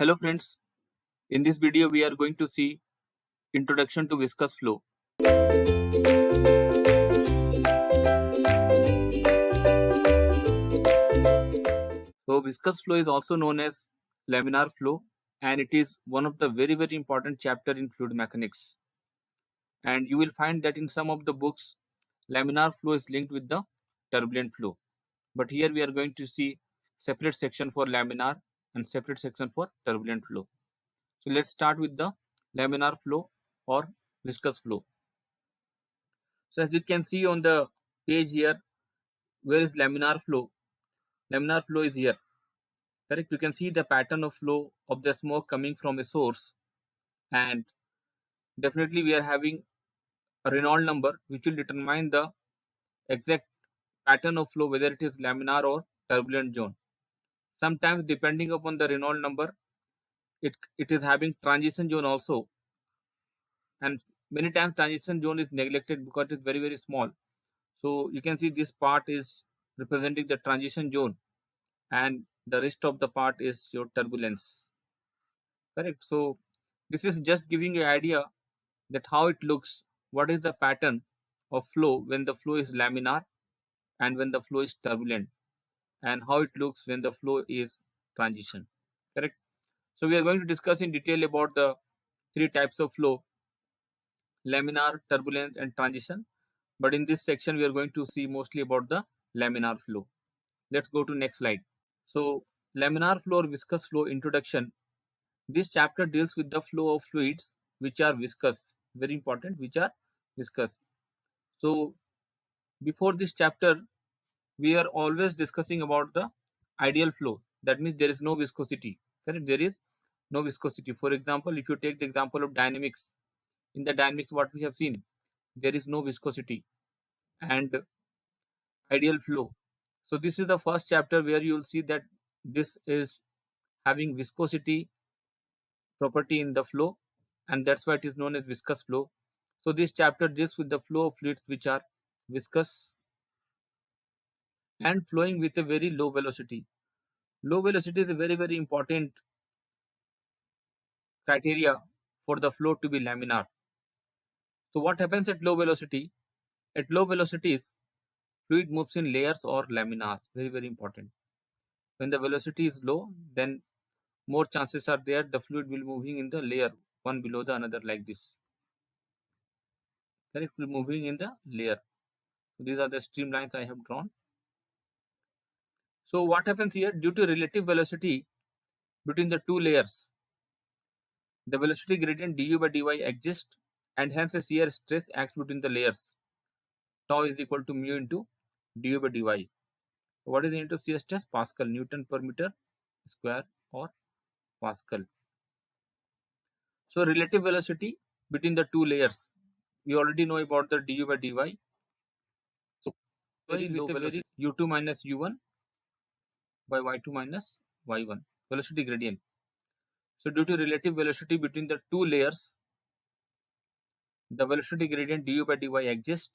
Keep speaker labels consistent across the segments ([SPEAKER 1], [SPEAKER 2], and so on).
[SPEAKER 1] Hello friends, in this video we are going to see introduction to viscous flow. So viscous flow is also known as laminar flow and it is one of the very important chapter in fluid mechanics. And you will find that in some of the books laminar flow is linked with the turbulent flow. But here we are going to see separate section for laminar and separate section for turbulent flow. So let's start with the laminar flow or viscous flow. So as you can see on the page here, where is laminar flow? Laminar flow is here, correct? You can see the pattern of flow of the smoke coming from a source, and definitely we are having a Reynolds number which will determine the exact pattern of flow, whether it is laminar or turbulent zone. Sometimes depending upon the Reynolds number, it is having transition zone also, and many times transition zone is neglected because it is very small. So you can see this part is representing the transition zone and the rest of the part is your turbulence, correct? So this is just giving you idea that how it looks, what is the pattern of flow when the flow is laminar and when the flow is turbulent, and how it looks when the flow is transition, correct? So we are going to discuss in detail about the three types of flow: laminar, turbulent and transition. But in this section we are going to see mostly about the laminar flow. Let's go to next slide. So laminar flow or viscous flow introduction. This chapter deals with the flow of fluids which are viscous, very important, which are viscous. So before this chapter we are always discussing about the ideal flow. That means there is no viscosity, correct? There is no viscosity. For example, if you take the example of dynamics, in the dynamics what we have seen, there is no viscosity and ideal flow. So this is the first chapter where you will see that this is having viscosity property in the flow, and that's why it is known as viscous flow. So this chapter deals with the flow of fluids which are viscous and flowing with a very low velocity. Low velocity is a very important criteria for the flow to be laminar. So what happens at low velocity? At low velocities, fluid moves in layers or laminas. Very important. When the velocity is low, then more chances are there the fluid will moving in the layer, one below the another, like this. Then it will moving in the layer. So these are the streamlines I have drawn. So what happens here? Due to relative velocity between the two layers, the velocity gradient du by dy exists, and hence a shear stress acts between the layers. Tau is equal to mu into du by dy. So what is the unit of shear stress? Pascal, Newton per meter square or Pascal. So relative velocity between the two layers, we already know about the du by dy. So very low velocity, u2 minus u1 by y2 minus y1, velocity gradient. So due to relative velocity between the two layers, the velocity gradient du by dy exists.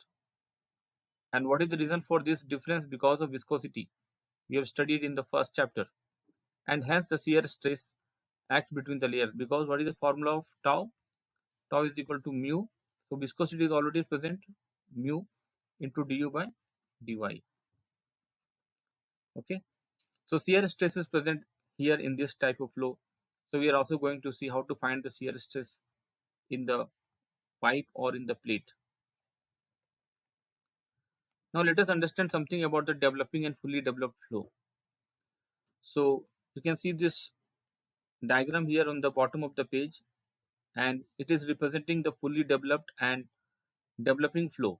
[SPEAKER 1] And what is the reason for this difference? Because of viscosity. We have studied in the first chapter. And hence the shear stress acts between the layers. Because what is the formula of tau? Tau is equal to mu. So viscosity is already present, mu into du by dy. Okay. So shear stress is present here in this type of flow. So we are also going to see how to find the shear stress in the pipe or in the plate. Now let us understand something about the developing and fully developed flow. So you can see this diagram here on the bottom of the page, and it is representing the fully developed and developing flow.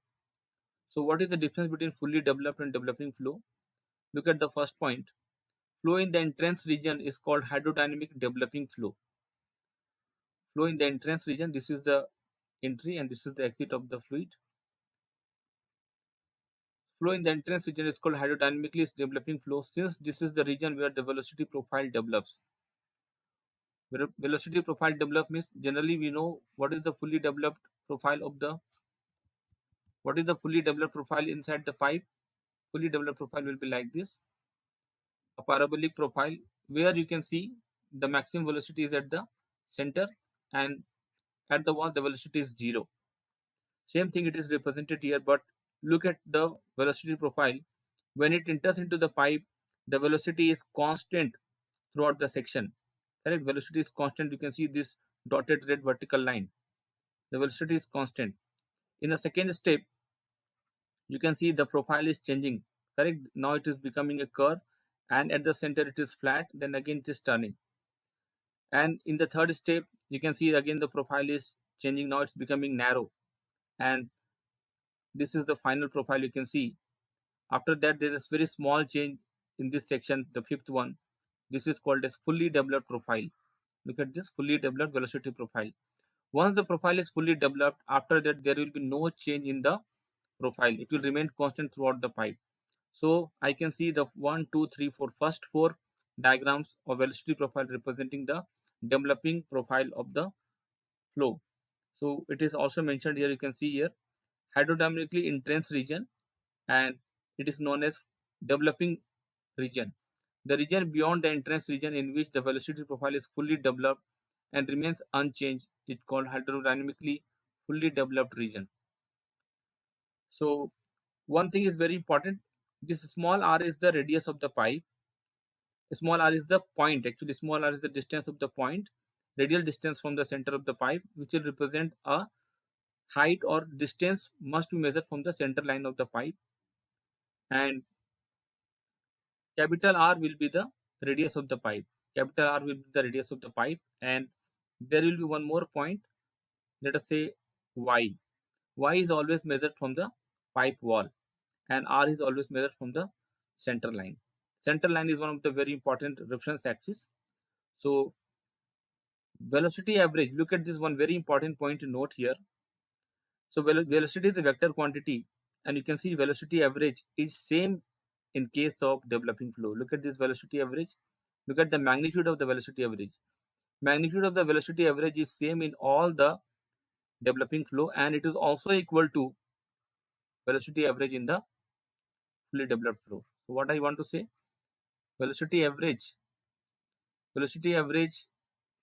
[SPEAKER 1] So what is the difference between fully developed and developing flow? Look at the first point. Flow in the entrance region is called hydrodynamic developing flow. Flow in the entrance region, this is the entry and this is the exit of the fluid. Flow in the entrance region is called hydrodynamically developing flow, since this is the region where the velocity profile develops. Where velocity profile develop means, generally we know what is the fully developed profile of the, what is the fully developed profile inside the pipe. Fully developed profile will be like this, a parabolic profile where you can see the maximum velocity is at the center, and at the wall the velocity is 0. Same thing it is represented here, but look at the velocity profile. When it enters into the pipe, the velocity is constant throughout the section. Correct? Velocity is constant. You can see this dotted red vertical line. The velocity is constant. In the second step, you can see the profile is changing. Correct? Now it is becoming a curve, and at the center it is flat. Then again it is turning. And in the third step, you can see again the profile is changing. Now it's becoming narrow, and this is the final profile you can see. After that, there is very small change in this section, the fifth one. This is called as fully developed profile. Look at this fully developed velocity profile. Once the profile is fully developed, after that there will be no change in the profile. It will remain constant throughout the pipe. So I can see the 1, 2, 3, 4 first 4 diagrams of velocity profile representing the developing profile of the flow. So it is also mentioned here, you can see here, hydrodynamically intense region, and it is known as developing region. The region beyond the entrance region in which the velocity profile is fully developed and remains unchanged is called hydrodynamically fully developed region. So one thing is very important. This small r is the radius of the pipe. Small r is the point. Actually, small r is the distance of the point, radial distance from the center of the pipe, which will represent a height or distance must be measured from the center line of the pipe. And capital R will be the radius of the pipe. Capital R will be the radius of the pipe, and there will be one more point. Let us say Y. Y is always measured from the pipe wall, and R is always measured from the center line. Center line is one of the very important reference axis. So velocity average. Look at this one very important point to note here. So velocity is a vector quantity, and you can see velocity average is same in case of developing flow. Look at this velocity average. Look at the magnitude of the velocity average. Magnitude of the velocity average is same in all the developing flow, and it is also equal to velocity average in the fully developed flow. So what I want to say, velocity average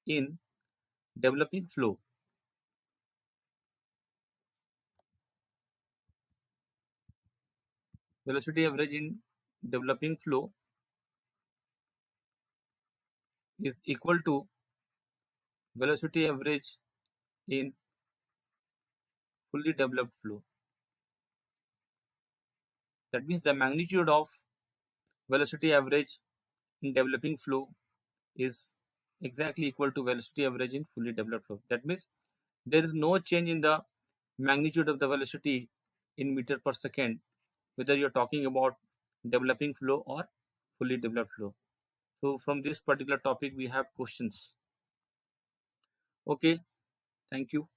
[SPEAKER 1] in developing flow, velocity average in developing flow is equal to velocity average in fully developed flow. That means the magnitude of velocity average in developing flow is exactly equal to velocity average in fully developed flow. That means there is no change in the magnitude of the velocity in meter per second, whether you're talking about developing flow or fully developed flow. So from this particular topic, we have questions. Okay, thank you.